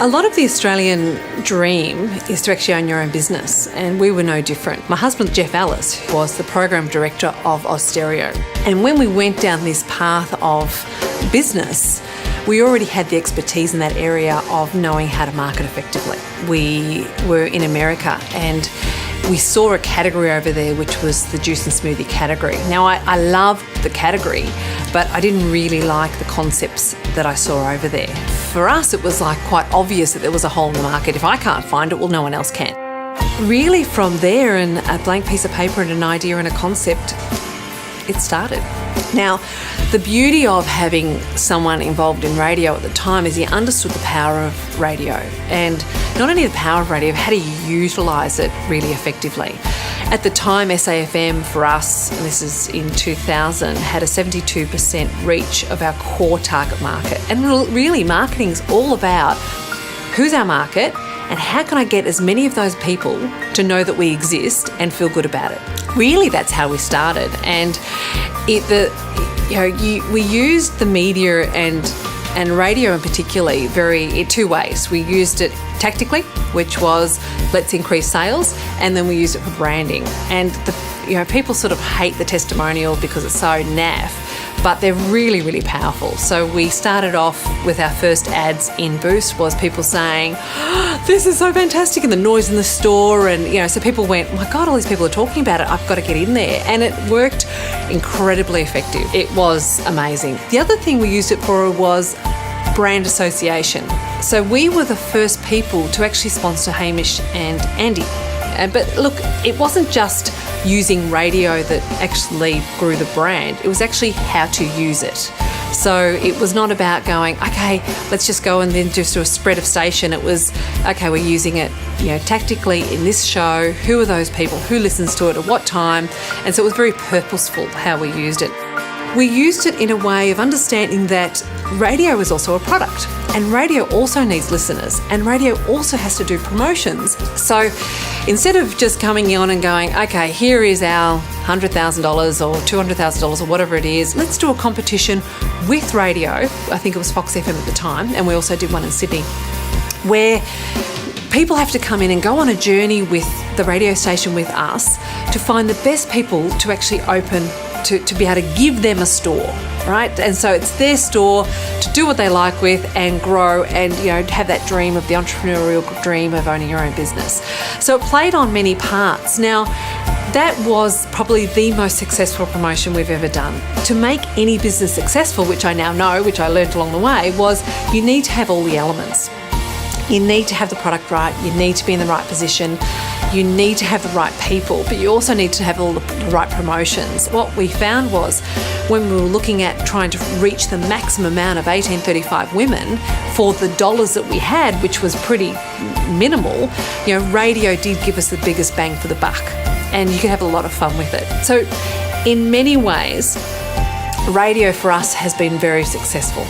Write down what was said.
A lot of the Australian dream is to actually own your own business, and we were no different. My husband, Jeff Allis, was the program director of Austereo. And when we went down this path of business, we already had the expertise in that area of knowing how to market effectively. We were in America and we saw a category over there which was the juice and smoothie category. Now, I loved the category, but I didn't really like the concepts that I saw over there. For us, it was like quite obvious that there was a hole in the market. If I can't find it, well, no one else can. Really from there, and a blank piece of paper and an idea and a concept, it started. Now, the beauty of having someone involved in radio at the time is he understood the power of radio, and not only the power of radio, how to utilise it really effectively. At the time, SAFM for us, and this is in 2000, had a 72% reach of our core target market. And really, marketing's all about who's our market and how can I get as many of those people to know that we exist and feel good about it. Really, that's how we started. And we used the media and radio in particularly in two ways. We used it tactically, which was let's increase sales, and then we used it for branding. And people sort of hate the testimonial because it's so naff, but they're really, really powerful. So we started off with our first ads in Boost was people saying, oh, this is so fantastic, and the noise in the store, and so people went, oh my God, all these people are talking about it, I've got to get in there. And it worked incredibly effective. It was amazing. The other thing we used it for was brand association. So we were the first people to actually sponsor Hamish and Andy. But look, it wasn't just using radio that actually grew the brand. It was actually how to use it. So it was not about going, okay, let's just go and then just do a spread of station. It was, okay, we're using it, tactically in this show. Who are those people? Who listens to it at what time? And so it was very purposeful how we used it. We used it in a way of understanding that radio is also a product, and radio also needs listeners, and radio also has to do promotions. So instead of just coming on and going, okay, here is our $100,000 or $200,000 or whatever it is, let's do a competition with radio. I think it was Fox FM at the time, and we also did one in Sydney, where people have to come in and go on a journey with the radio station with us to find the best people to actually open, to be able to give them a store, right? And so it's their store to do what they like with and grow and, have that dream of the entrepreneurial dream of owning your own business. So it played on many parts. Now, that was probably the most successful promotion we've ever done. To make any business successful, which I now know, which I learned along the way, was you need to have all the elements. You need to have the product right, you need to be in the right position, you need to have the right people, but you also need to have all the right promotions. What we found was when we were looking at trying to reach the maximum amount of 1835 women for the dollars that we had, which was pretty minimal, radio did give us the biggest bang for the buck, and you could have a lot of fun with it. So in many ways, radio for us has been very successful.